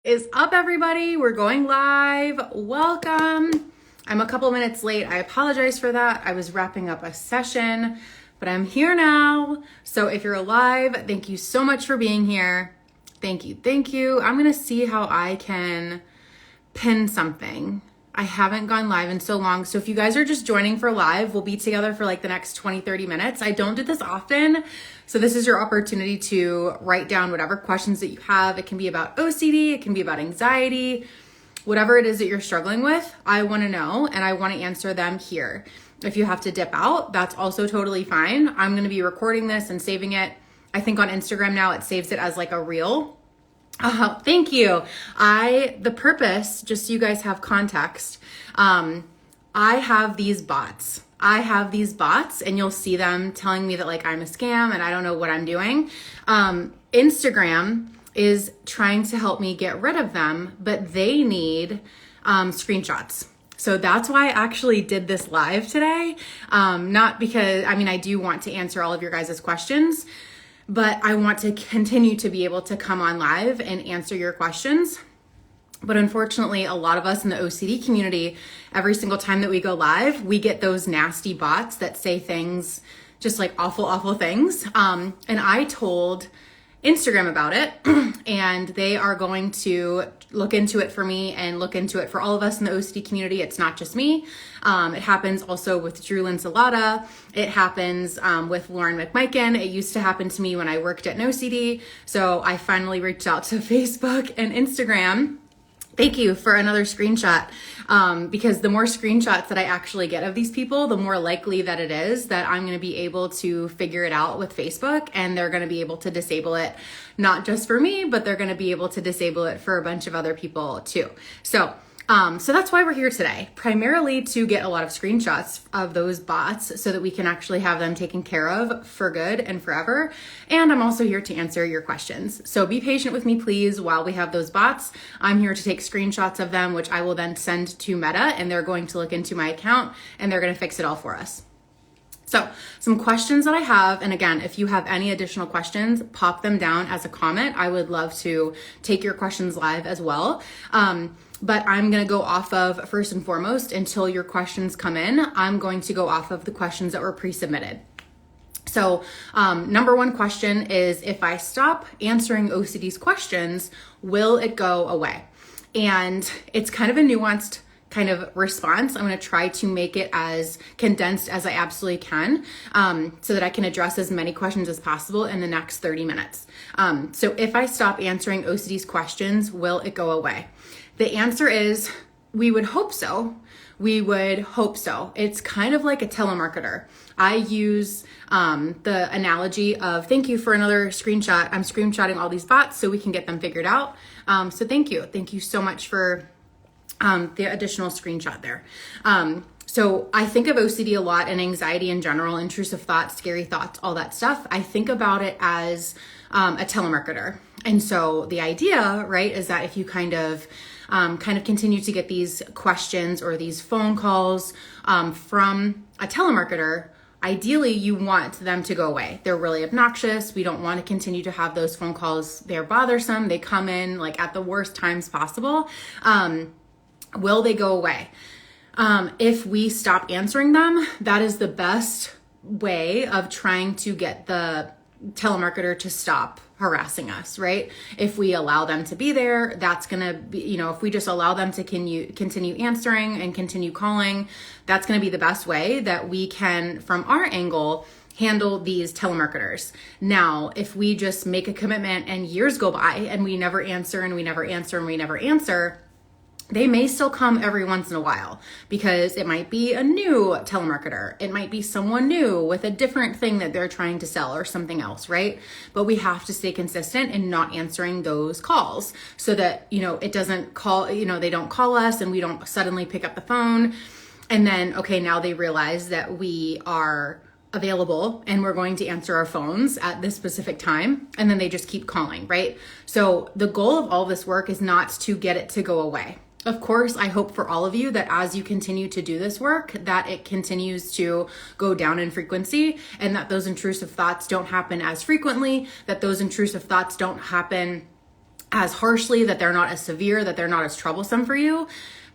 Is up, everybody? We're going live. Welcome. I'm a couple minutes late. I apologize for that. I was wrapping up a session, but I'm here now. So if you're alive, thank you so much for being here. Thank you. Thank you. I'm going to see how I can pin something. I haven't gone live in so long. So if you guys are just joining for live, we'll be together for like the next 20, 30 minutes. I don't do this often. So this is your opportunity to write down whatever questions that you have. It can be about OCD. It can be about anxiety, whatever it is that you're struggling with. I want to know, and I want to answer them here. If you have to dip out, that's also totally fine. I'm going to be recording this and saving it. I think on Instagram now, it saves it as like a reel. Oh, thank you. The purpose, just so you guys have context, I have these bots. And you'll see them telling me that like I'm a scam and I don't know what I'm doing. Instagram is trying to help me get rid of them, but they need screenshots. So that's why I actually did this live today. Not because, I do want to answer all of your guys' questions, but I want to continue to be able to come on live and answer your questions. But unfortunately, a lot of us in the OCD community, every single time that we go live, we get those nasty bots that say things, just like awful, awful things. And I told Instagram about it, and they are going to look into it for me and look into it for all of us in the OCD community. It's not just me. It happens also with Drew Linsalata. It happens with Lauren McMiken. It used to happen to me when I worked at NoCD. So I finally reached out to Facebook and Instagram. Thank you for another screenshot, because the more screenshots that I actually get of these people, the more likely that it is that I'm going to be able to figure it out with Facebook, and they're going to be able to disable it, not just for me, but they're going to be able to disable it for a bunch of other people too. So that's why we're here today, primarily to get a lot of screenshots of those bots so that we can actually have them taken care of for good and forever. And I'm also here to answer your questions. So be patient with me, please, while we have those bots. I'm here to take screenshots of them, which I will then send to Meta, and they're going to look into my account and they're going to fix it all for us. So some questions that I have, and again, if you have any additional questions, pop them down as a comment. I would love to take your questions live as well. But I'm going to go off of, first and foremost, until your questions come in, I'm going to go off of the questions that were pre-submitted. So number one question is, if I stop answering OCD's questions, will it go away? And it's kind of a nuanced kind of response. I'm going to try to make it as condensed as I absolutely can, so that I can address as many questions as possible in the next 30 minutes. So if I stop answering OCD's questions, will it go away? The answer is, we would hope so. We would hope so. It's kind of like a telemarketer. I use the analogy of, thank you for another screenshot. I'm screenshotting all these bots so we can get them figured out. So thank you. Thank you so much for the additional screenshot there. So I think of OCD a lot, and anxiety in general, intrusive thoughts, scary thoughts, all that stuff. I think about it as a telemarketer. And so the idea, right, is that if you kind of continue to get these questions or these phone calls from a telemarketer, ideally you want them to go away. They're really obnoxious. We don't want to continue to have those phone calls. They're bothersome. They come in like at the worst times possible. Will they go away? If we stop answering them, that is the best way of trying to get the telemarketer to stop harassing us, right? If we allow them to be there, that's going to be, if we just allow them to continue answering and continue calling, that's going to be the best way that we can, from our angle, handle these telemarketers. Now, if we just make a commitment and years go by and we never answer and we never answer and we never answer, they may still come every once in a while, because it might be a new telemarketer. It might be someone new with a different thing that they're trying to sell or something else, right? But we have to stay consistent in not answering those calls so that, it doesn't call, they don't call us and we don't suddenly pick up the phone. And then, okay, now they realize that we are available and we're going to answer our phones at this specific time. And then they just keep calling, right? So the goal of all this work is not to get it to go away. Of course, I hope for all of you that as you continue to do this work, that it continues to go down in frequency and that those intrusive thoughts don't happen as frequently, that those intrusive thoughts don't happen as harshly, that they're not as severe, that they're not as troublesome for you.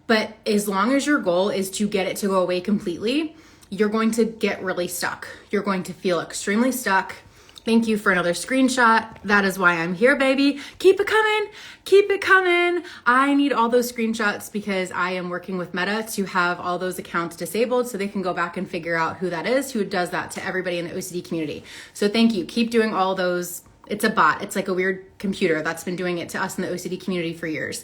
But as long as your goal is to get it to go away completely, you're going to get really stuck. You're going to feel extremely stuck. Thank you for another screenshot. That is why I'm here, baby. Keep it coming. Keep it coming. I need all those screenshots because I am working with Meta to have all those accounts disabled so they can go back and figure out who that is, who does that to everybody in the OCD community. So thank you. Keep doing all those. It's a bot. It's like a weird computer that's been doing it to us in the OCD community for years.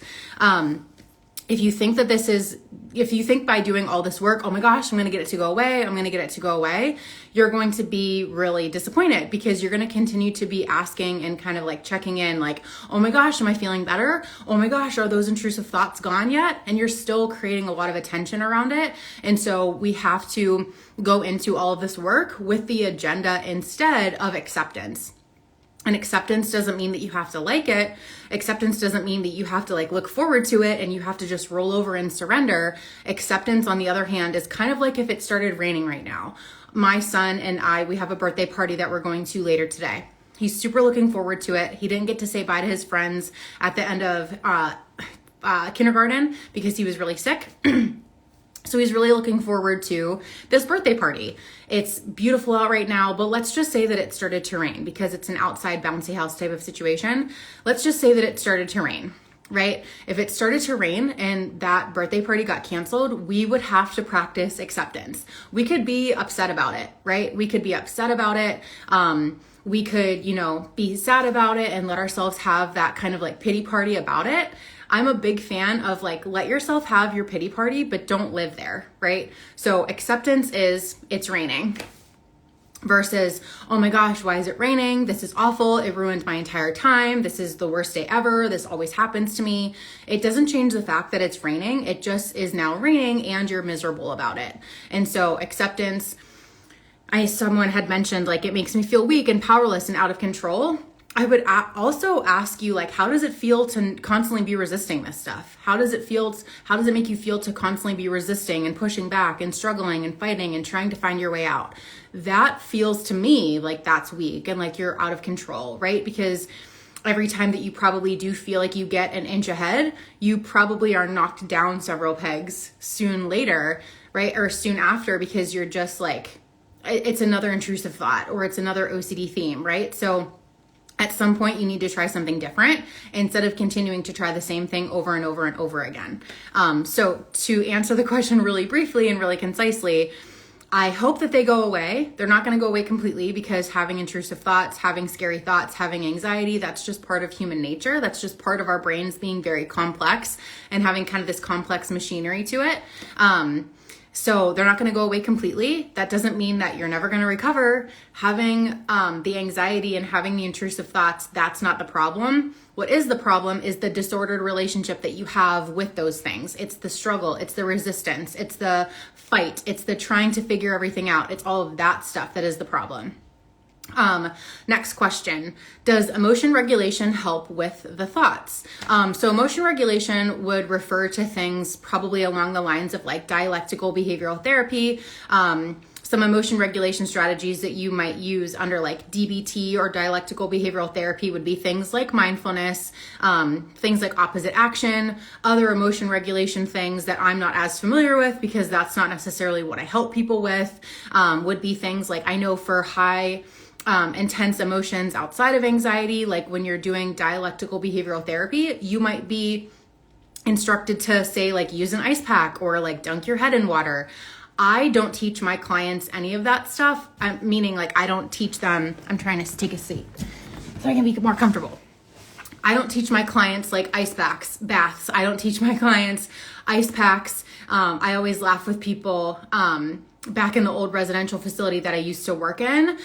If you think by doing all this work, oh my gosh, I'm going to get it to go away, you're going to be really disappointed because you're going to continue to be asking and kind of like checking in like, oh my gosh, am I feeling better? Oh my gosh, are those intrusive thoughts gone yet? And you're still creating a lot of attention around it. And so we have to go into all of this work with the agenda instead of acceptance. And acceptance doesn't mean that you have to like it. Acceptance doesn't mean that you have to like look forward to it and you have to just roll over and surrender. Acceptance, on the other hand, is kind of like if it started raining right now. My son and I, we have a birthday party that we're going to later today. He's super looking forward to it. He didn't get to say bye to his friends at the end of kindergarten because he was really sick. So he's really looking forward to this birthday party. It's beautiful out right now, but let's just say that it started to rain because it's an outside bouncy house type of situation. Let's just say that it started to rain, right? If it started to rain and that birthday party got canceled, we would have to practice acceptance. We could be upset about it, right? We could be upset about it. We could, be sad about it and let ourselves have that kind of like pity party about it. I'm a big fan of like, let yourself have your pity party, but don't live there, right? So acceptance is it's raining versus, oh my gosh, why is it raining? This is awful. It ruined my entire time. This is the worst day ever. This always happens to me. It doesn't change the fact that it's raining. It just is now raining and you're miserable about it. And so acceptance, someone had mentioned like, it makes me feel weak and powerless and out of control. I would also ask you, like, how does it feel to constantly be resisting this stuff? How does it make you feel to constantly be resisting and pushing back and struggling and fighting and trying to find your way out? That feels to me like that's weak and like you're out of control, right? Because every time that you probably do feel like you get an inch ahead, you probably are knocked down several pegs soon later, right? Or soon after, because you're just like, it's another intrusive thought or it's another OCD theme, right? So at some point, you need to try something different instead of continuing to try the same thing over and over and over again. So to answer the question really briefly and really concisely, I hope that they go away. They're not going to go away completely because having intrusive thoughts, having scary thoughts, having anxiety, that's just part of human nature. That's just part of our brains being very complex and having kind of this complex machinery to it. So they're not going to go away completely. That doesn't mean that you're never going to recover. Having the anxiety and having the intrusive thoughts, that's not the problem. What is the problem is the disordered relationship that you have with those things. It's the struggle. It's the resistance. It's the fight. It's the trying to figure everything out. It's all of that stuff that is the problem. Next question. Does emotion regulation help with the thoughts? So emotion regulation would refer to things probably along the lines of like dialectical behavioral therapy. Some emotion regulation strategies that you might use under like DBT or dialectical behavioral therapy would be things like mindfulness, things like opposite action, other emotion regulation things that I'm not as familiar with because that's not necessarily what I help people with, would be things like I know for high intense emotions outside of anxiety, like when you're doing dialectical behavioral therapy, you might be instructed to say like use an ice pack or like dunk your head in water. I don't teach my clients any of that stuff. Meaning like I don't teach them, I'm trying to take a seat so I can be more comfortable. I don't teach my clients like ice baths. I don't teach my clients ice packs. I always laugh with people, back in the old residential facility that I used to work in,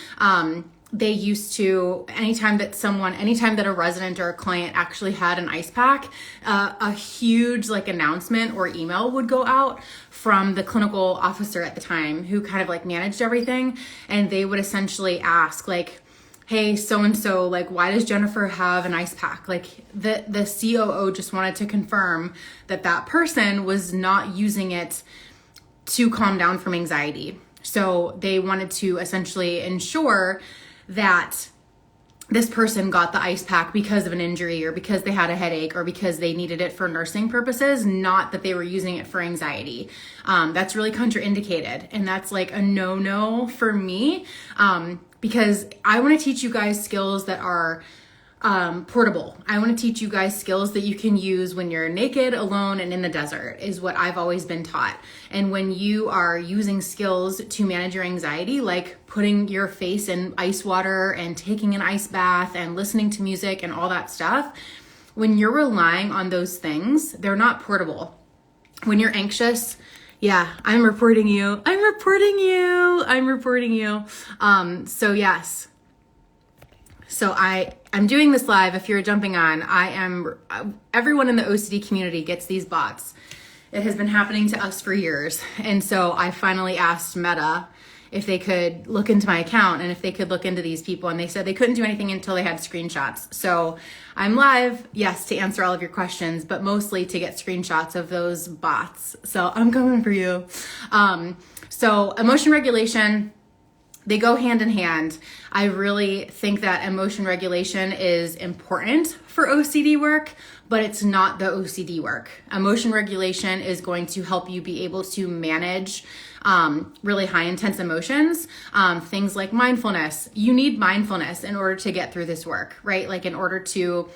they used to, anytime that a resident or a client actually had an ice pack, a huge like announcement or email would go out from the clinical officer at the time who kind of like managed everything. And they would essentially ask like, hey, so-and-so, like, why does Jennifer have an ice pack? Like the COO just wanted to confirm that that person was not using it to calm down from anxiety. So they wanted to essentially ensure that this person got the ice pack because of an injury or because they had a headache or because they needed it for nursing purposes, not that they were using it for anxiety. That's really contraindicated. And that's like a no-no for me, because I want to teach you guys skills that are portable. I want to teach you guys skills that you can use when you're naked, alone, and in the desert is what I've always been taught. And when you are using skills to manage your anxiety, like putting your face in ice water and taking an ice bath and listening to music and all that stuff, when you're relying on those things, they're not portable. When you're anxious, yeah, I'm reporting you. So yes. So I'm doing this live. If you're jumping on, everyone in the OCD community gets these bots. It has been happening to us for years. And so I finally asked Meta if they could look into my account and if they could look into these people. And they said they couldn't do anything until they had screenshots. So I'm live, yes, to answer all of your questions, but mostly to get screenshots of those bots. So I'm coming for you. So emotion regulation, they go hand in hand. I really think that emotion regulation is important for OCD work, but it's not the OCD work. Emotion regulation is going to help you be able to manage really high intense emotions, things like mindfulness. You need mindfulness in order to get through this work, right? Like in order to,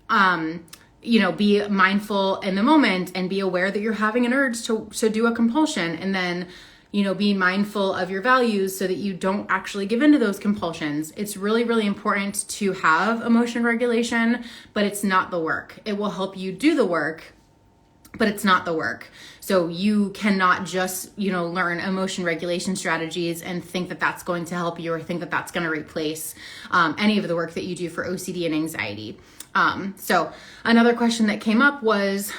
be mindful in the moment and be aware that you're having an urge to do a compulsion, and then be mindful of your values so that you don't actually give into those compulsions. It's really, really important to have emotion regulation, but it's not the work. It will help you do the work, but it's not the work. So you cannot just, learn emotion regulation strategies and think that that's going to help you or think that that's going to replace any of the work that you do for OCD and anxiety. So another question that came up was,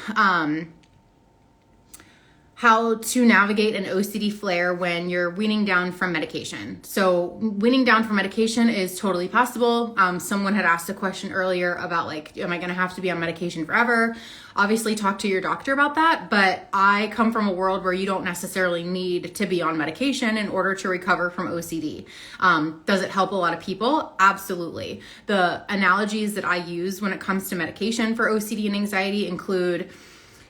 how to navigate an OCD flare when you're weaning down from medication. So weaning down from medication is totally possible. Someone had asked a question earlier about am I gonna have to be on medication forever? Obviously talk to your doctor about that, but I come from a world where you don't necessarily need to be on medication in order to recover from OCD. Does it help a lot of people? Absolutely. The analogies that I use when it comes to medication for OCD and anxiety include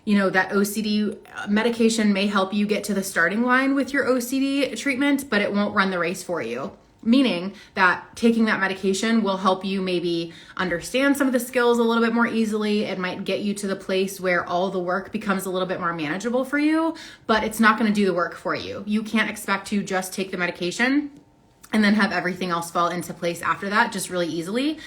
that OCD medication may help you get to the starting line with your OCD treatment, but it won't run the race for you. Meaning that taking that medication will help you maybe understand some of the skills a little bit more easily. It might get you to the place where all the work becomes a little bit more manageable for you, but it's not going to do the work for you. You can't expect to just take the medication and then have everything else fall into place after that just really easily.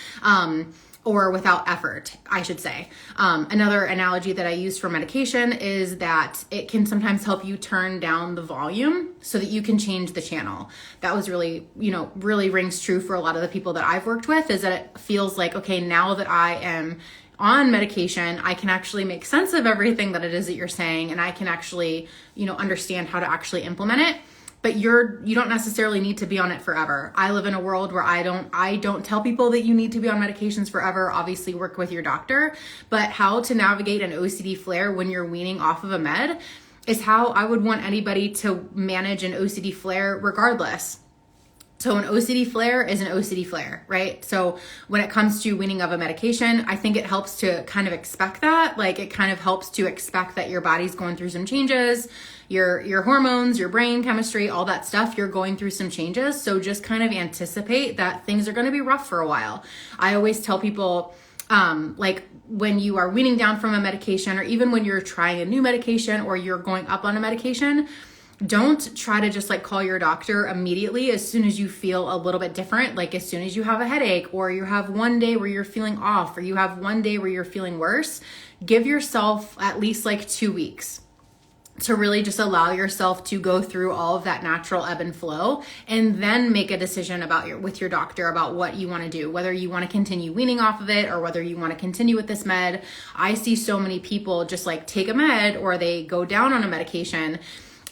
Or without effort, I should say. Another analogy that I use for medication is that it can sometimes help you turn down the volume so that you can change the channel. That was really, really rings true for a lot of the people that I've worked with, is that it feels like, okay, now that I am on medication, I can actually make sense of everything that it is that you're saying, and I can actually, understand how to actually implement it. But you don't necessarily need to be on it forever. I live in a world where I don't tell people that you need to be on medications forever. Obviously work with your doctor, but how to navigate an OCD flare when you're weaning off of a med is how I would want anybody to manage an OCD flare regardless. So an OCD flare is an OCD flare, right? So when it comes to weaning of a medication, I think it helps to kind of expect that. It kind of helps to expect that your body's going through some changes, your hormones, your brain chemistry, all that stuff, you're going through some changes. So just kind of anticipate that things are going to be rough for a while. I always tell people, when you are weaning down from a medication, or even when you're trying a new medication or you're going up on a medication, don't try to just call your doctor immediately as soon as you feel a little bit different. As soon as you have a headache, or you have one day where you're feeling off, or you have one day where you're feeling worse, give yourself at least 2 weeks to really just allow yourself to go through all of that natural ebb and flow, and then make a decision with your doctor about what you want to do, whether you want to continue weaning off of it or whether you want to continue with this med. I see so many people just take a med, or they go down on a medication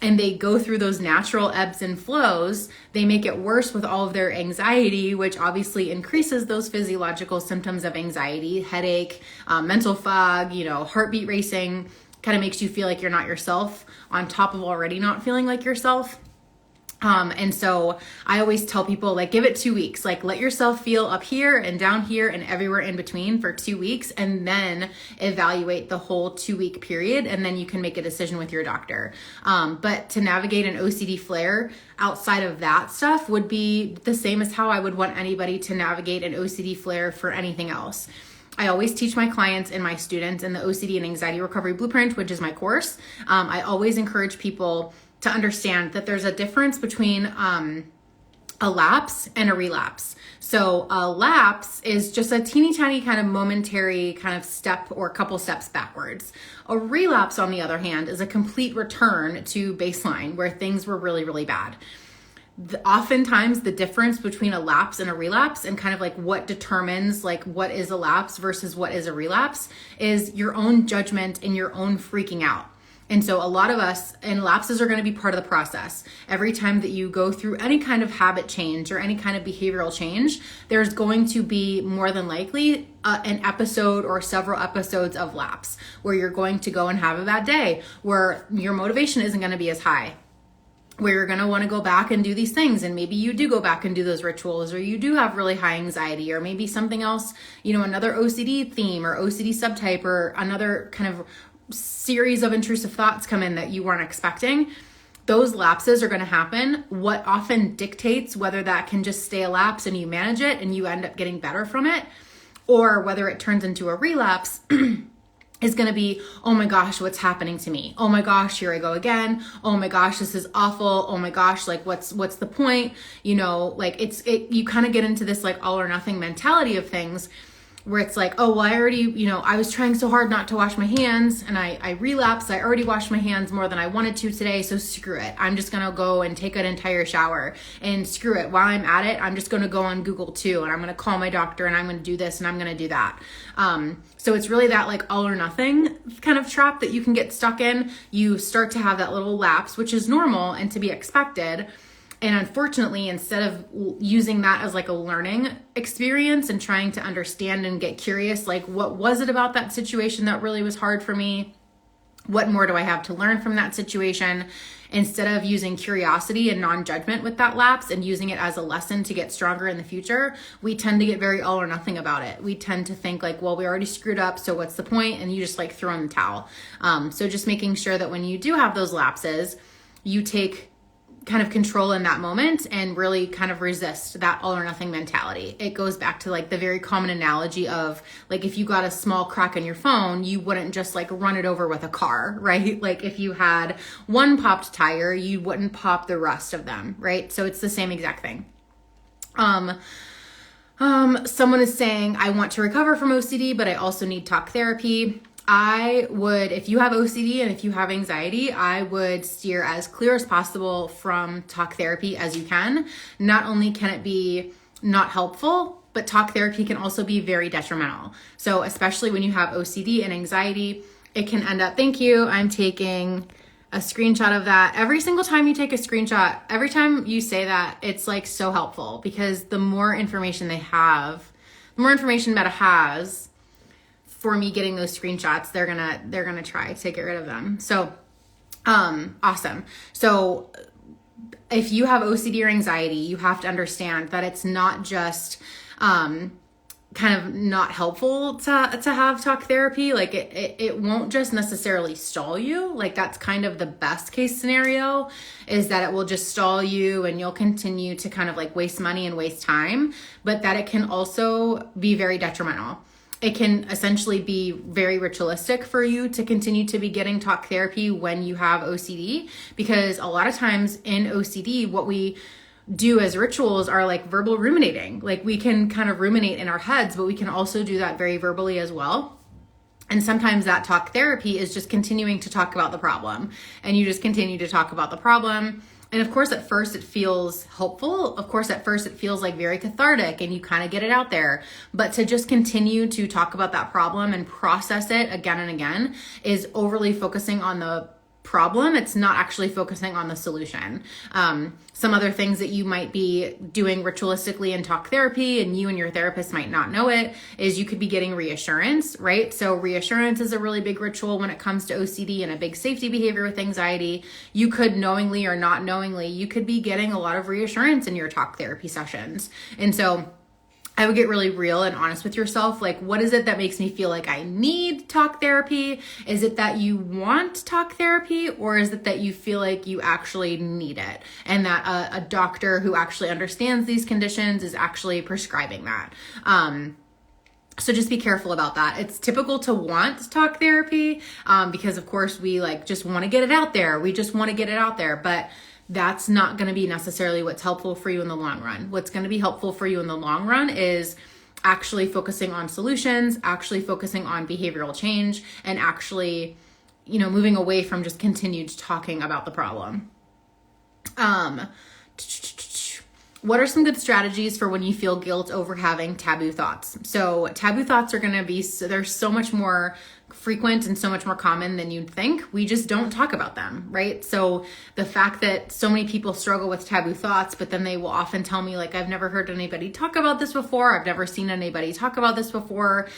and they go through those natural ebbs and flows. They make it worse with all of their anxiety, which obviously increases those physiological symptoms of anxiety, headache, mental fog, heartbeat racing, kind of makes you feel like you're not yourself on top of already not feeling like yourself. And so I always tell people, like, give it 2 weeks, like let yourself feel up here and down here and everywhere in between for 2 weeks, and then evaluate the whole 2-week period. And then you can make a decision with your doctor. But to navigate an OCD flare outside of that stuff would be the same as how I would want anybody to navigate an OCD flare for anything else. I always teach my clients and my students in the OCD and Anxiety Recovery Blueprint, which is my course. I always encourage people to understand that there's a difference between a lapse and a relapse. So a lapse is just a teeny tiny kind of momentary kind of step or couple steps backwards. A relapse, on the other hand, is a complete return to baseline where things were really, really bad. Oftentimes the difference between a lapse and a relapse, and kind of like what determines like what is a lapse versus what is a relapse, is your own judgment and your own freaking out. And so a lot of us, and lapses are going to be part of the process. Every time that you go through any kind of habit change or any kind of behavioral change, there's going to be more than likely an episode or several episodes of lapse where you're going to go and have a bad day, where your motivation isn't going to be as high, where you're going to want to go back and do these things. And maybe you do go back and do those rituals, or you do have really high anxiety, or maybe something else, another OCD theme or OCD subtype, or another kind of series of intrusive thoughts come in that you weren't expecting. Those lapses are going to happen. What often dictates whether that can just stay a lapse and you manage it and you end up getting better from it, or whether it turns into a relapse is going to be, oh my gosh, what's happening to me? Oh my gosh, here I go again. Oh my gosh, this is awful. Oh my gosh, like what's the point? You kind of get into this like all or nothing mentality of things, where it's like, oh, well, I already, I was trying so hard not to wash my hands and I relapsed. I already washed my hands more than I wanted to today. So screw it. I'm just going to go and take an entire shower, and screw it. While I'm at it, I'm just going to go on Google too. And I'm going to call my doctor, and I'm going to do this and I'm going to do that. So it's really that like all or nothing kind of trap that you can get stuck in. You start to have that little lapse, which is normal and to be expected. And unfortunately, instead of using that as like a learning experience and trying to understand and get curious, like what was it about that situation that really was hard for me? What more do I have to learn from that situation? Instead of using curiosity and non-judgment with that lapse and using it as a lesson to get stronger in the future, we tend to get very all or nothing about it. We tend to think like, well, we already screwed up, so what's the point? And you just like throw in the towel. So just making sure that when you do have those lapses, you take kind of control in that moment and really kind of resist that all or nothing mentality. It goes back to like the very common analogy of like, if you got a small crack in your phone, you wouldn't just like run it over with a car, right? Like if you had one popped tire, you wouldn't pop the rest of them, right? So it's the same exact thing. Someone is saying, I want to recover from OCD, but I also need talk therapy. I would, if you have OCD and if you have anxiety, I would steer as clear as possible from talk therapy as you can. Not only can it be not helpful, but talk therapy can also be very detrimental. So especially when you have OCD and anxiety, it can end up, thank you, I'm taking a screenshot of that. Every single time you take a screenshot, every time you say that, it's like so helpful, because the more information they have, the more information Meta has for me getting those screenshots, they're gonna try to get rid of them. So awesome. So if you have OCD or anxiety, you have to understand that it's not just kind of not helpful to have talk therapy. Like it won't just necessarily stall you. Like that's kind of the best case scenario, is that it will just stall you and you'll continue to kind of like waste money and waste time, but that it can also be very detrimental. It can essentially be very ritualistic for you to continue to be getting talk therapy when you have OCD, because a lot of times in OCD, what we do as rituals are like verbal ruminating. Like we can kind of ruminate in our heads, but we can also do that very verbally as well. And sometimes that talk therapy is just continuing to talk about the problem, and you just continue to talk about the problem. And of course, at first it feels helpful. Of course, at first it feels like very cathartic and you kind of get it out there. But to just continue to talk about that problem and process it again and again is overly focusing on the problem. It's not actually focusing on the solution. Some other things that you might be doing ritualistically in talk therapy, and you and your therapist might not know it, is you could be getting reassurance, right? So reassurance is a really big ritual when it comes to OCD and a big safety behavior with anxiety. You could knowingly or not knowingly, you could be getting a lot of reassurance in your talk therapy sessions. And so I would get really real and honest with yourself. Like, what is it that makes me feel like I need talk therapy? Is it that you want talk therapy, or is it that you feel like you actually need it and that a doctor who actually understands these conditions is actually prescribing that? So just be careful about that. It's typical to want talk therapy because of course we just want to get it out there. We just want to get it out there, but that's not going to be necessarily what's helpful for you in the long run. What's going to be helpful for you in the long run is actually focusing on solutions, actually focusing on behavioral change, and actually, moving away from just continued talking about the problem. What are some good strategies for when you feel guilt over having taboo thoughts? So taboo thoughts are going to be, they're so much more frequent and so much more common than you'd think. We just don't talk about them, right? So the fact that so many people struggle with taboo thoughts, but then they will often tell me I've never heard anybody talk about this before. I've never seen anybody talk about this before.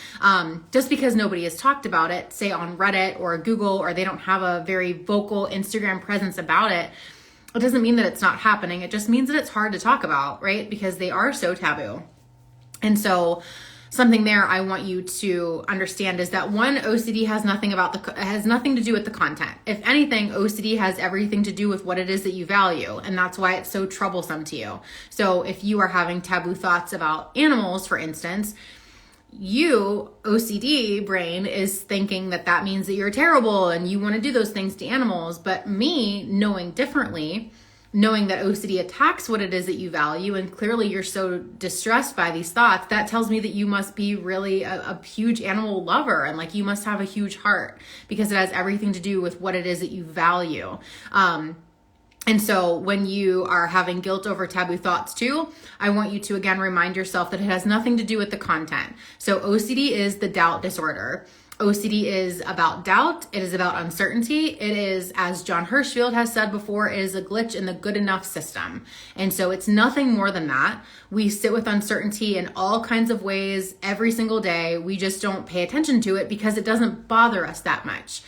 Just because nobody has talked about it, say on Reddit or Google, or they don't have a very vocal Instagram presence about it, it doesn't mean that it's not happening. It just means that it's hard to talk about, right? Because they are so taboo. And so something there I want you to understand is that one, OCD has nothing to do with the content. If anything, OCD has everything to do with what it is that you value. And that's why it's so troublesome to you. So if you are having taboo thoughts about animals, for instance, you, OCD brain, is thinking that means that you're terrible and you want to do those things to animals. But me, knowing differently, knowing that OCD attacks what it is that you value, and clearly you're so distressed by these thoughts, that tells me that you must be really a huge animal lover, and you must have a huge heart, because it has everything to do with what it is that you value. And so when you are having guilt over taboo thoughts too, I want you to again remind yourself that it has nothing to do with the content. So OCD is the doubt disorder. OCD is about doubt. It is about uncertainty. It is, as John Hirschfield has said before, it is a glitch in the good enough system. And so it's nothing more than that. We sit with uncertainty in all kinds of ways every single day. We just don't pay attention to it because it doesn't bother us that much.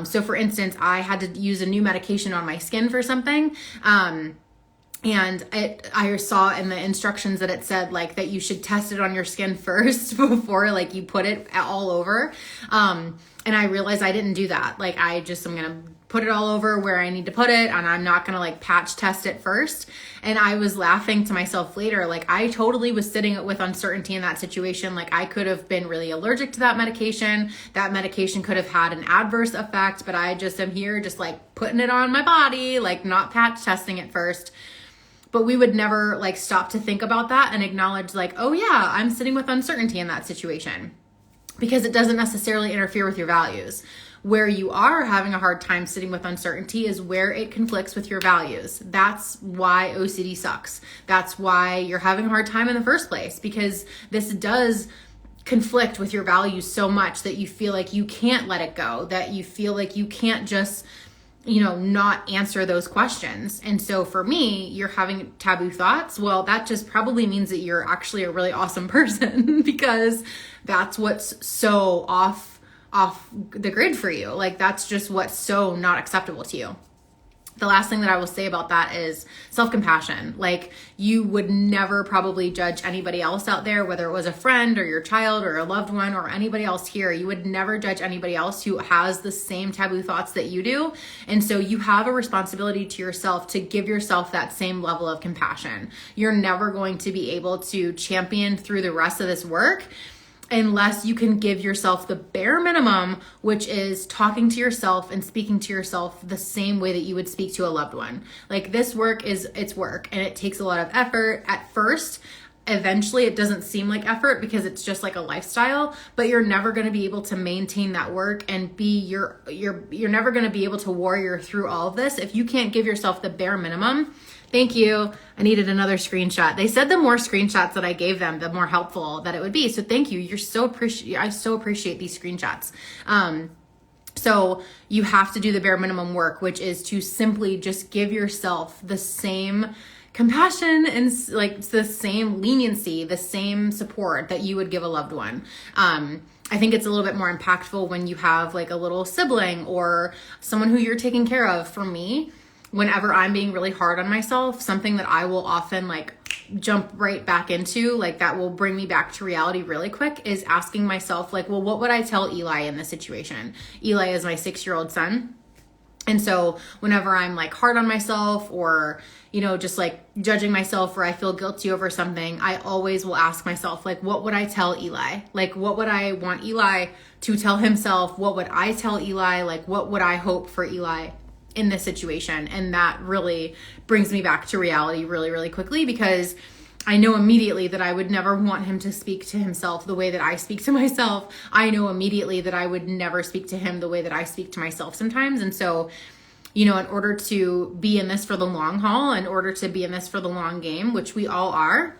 So for instance, I had to use a new medication on my skin for something. And I saw in the instructions that it said that you should test it on your skin first before you put it all over. And I realized I didn't do that. I'm going to put it all over where I need to put it, and I'm not going to patch test it first. And I was laughing to myself later. I totally was sitting with uncertainty in that situation. I could have been really allergic to that medication. That medication could have had an adverse effect, but I just am here just putting it on my body, not patch testing it first. But we would never stop to think about that and acknowledge oh yeah, I'm sitting with uncertainty in that situation, because it doesn't necessarily interfere with your values. Where you are having a hard time sitting with uncertainty is where it conflicts with your values. That's why OCD sucks. That's why you're having a hard time in the first place, because this does conflict with your values so much that you feel like you can't let it go, that you feel like you can't just not answer those questions. And so for me, you're having taboo thoughts. Well, that just probably means that you're actually a really awesome person, because that's what's so off the grid for you. That's just what's so not acceptable to you. The last thing that I will say about that is self-compassion. You would never probably judge anybody else out there, whether it was a friend or your child or a loved one or anybody else here. You would never judge anybody else who has the same taboo thoughts that you do. And so you have a responsibility to yourself to give yourself that same level of compassion. You're never going to be able to champion through the rest of this work unless you can give yourself the bare minimum, which is talking to yourself and speaking to yourself the same way that you would speak to a loved one. This work it's work, and it takes a lot of effort at first. Eventually it doesn't seem like effort because it's just a lifestyle, but you're never going to be able to maintain that work and you're never going to be able to warrior through all of this if you can't give yourself the bare minimum. Thank you. I needed another screenshot. They said the more screenshots that I gave them, the more helpful that it would be. So thank you. I so appreciate these screenshots. So you have to do the bare minimum work, which is to simply just give yourself the same compassion and like the same leniency, the same support that you would give a loved one. I think it's a little bit more impactful when you have like a little sibling or someone who you're taking care of. For me, whenever I'm being really hard on myself, something that I will often like jump right back into, like that will bring me back to reality really quick, is asking myself like, well, what would I tell Eli in this situation? Eli is my 6-year-old son. And so whenever I'm like hard on myself or, you know, just like judging myself or I feel guilty over something, I always will ask myself, like, what would I tell Eli? Like, what would I want Eli to tell himself? What would I tell Eli? Like, what would I hope for Eli in this situation? And that really brings me back to reality really, really quickly, because I know immediately that I would never want him to speak to himself the way that I speak to myself. I know immediately that I would never speak to him the way that I speak to myself sometimes. And so, you know, in order to be in this for the long haul, in order to be in this for the long game, which we all are,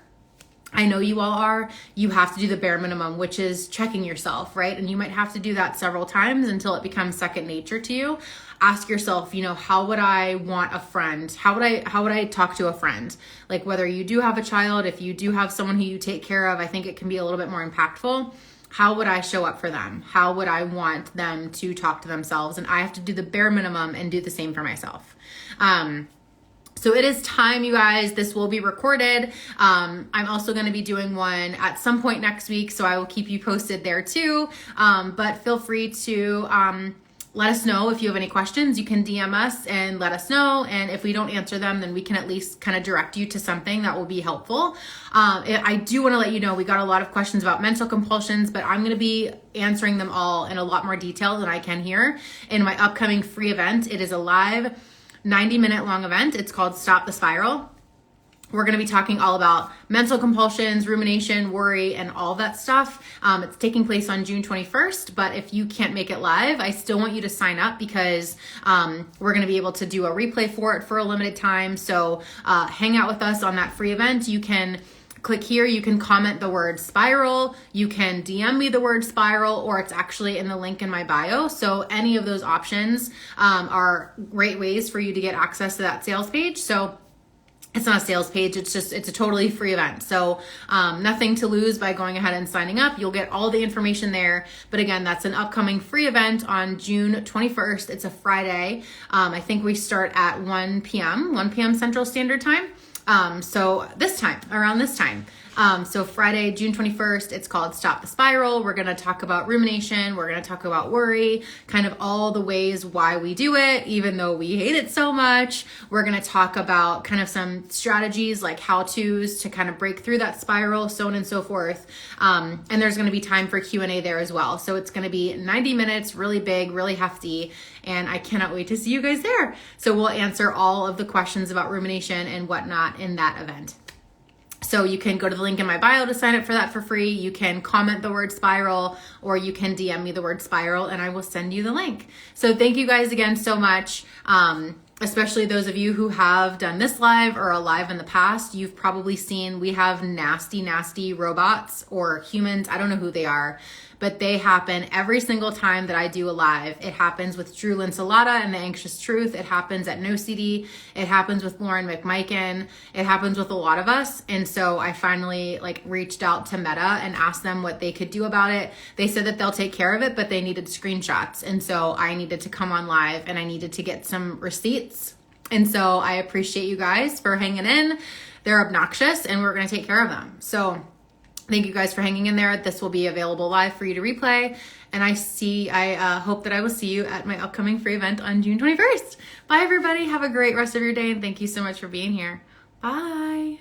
I know you all are, you have to do the bare minimum, which is checking yourself, right? And you might have to do that several times until it becomes second nature to you. Ask yourself, you know, how would I want a friend? How would I talk to a friend? Like, whether you do have a child, if you do have someone who you take care of, I think it can be a little bit more impactful. How would I show up for them? How would I want them to talk to themselves? And I have to do the bare minimum and do the same for myself. So it is time, you guys. This will be recorded. I'm also going to be doing one at some point next week, so I will keep you posted there too. But feel free to let us know if you have any questions. You can DM us and let us know. And if we don't answer them, then we can at least kind of direct you to something that will be helpful. I do want to let you know, we got a lot of questions about mental compulsions, but I'm going to be answering them all in a lot more detail than I can here in my upcoming free event. It is a live 90-minute long event. It's called Stop the Spiral. We're going to be talking all about mental compulsions, rumination, worry, and all that stuff. It's taking place on June 21st, but if you can't make it live, I still want you to sign up, because we're going to be able to do a replay for it for a limited time. So hang out with us on that free event. You can click here, you can comment the word spiral, you can DM me the word spiral, or it's actually in the link in my bio. So any of those options are great ways for you to get access to that sales page. So it's not a sales page, it's a totally free event. So nothing to lose by going ahead and signing up. You'll get all the information there. But again, that's an upcoming free event on June 21st. It's a Friday. I think we start at 1 p.m. Central Standard Time. So around this time. So Friday, June 21st, it's called Stop the Spiral. We're going to talk about rumination. We're going to talk about worry, kind of all the ways why we do it, even though we hate it so much. We're going to talk about kind of some strategies, like how-tos to kind of break through that spiral, so on and so forth. And there's going to be time for Q&A there as well. So it's going to be 90 minutes, really big, really hefty. And I cannot wait to see you guys there. So we'll answer all of the questions about rumination and whatnot in that event. So you can go to the link in my bio to sign up for that for free. You can comment the word spiral, or you can DM me the word spiral, and I will send you the link. So thank you guys again so much. Especially those of you who have done this live or a live in the past. You've probably seen we have nasty, nasty robots or humans. I don't know who they are, but they happen every single time that I do a live. It happens with Drew Linsalata and The Anxious Truth. It happens at OCD. It happens with Lauren McMiken. It happens with a lot of us. And so I finally reached out to Meta and asked them what they could do about it. They said that they'll take care of it, but they needed screenshots. And so I needed to come on live and I needed to get some receipts. And so I appreciate you guys for hanging in. They're obnoxious and we're going to take care of them. So thank you guys for hanging in there. This will be available live for you to replay. And I hope that I will see you at my upcoming free event on June 21st. Bye everybody. Have a great rest of your day. And thank you so much for being here. Bye.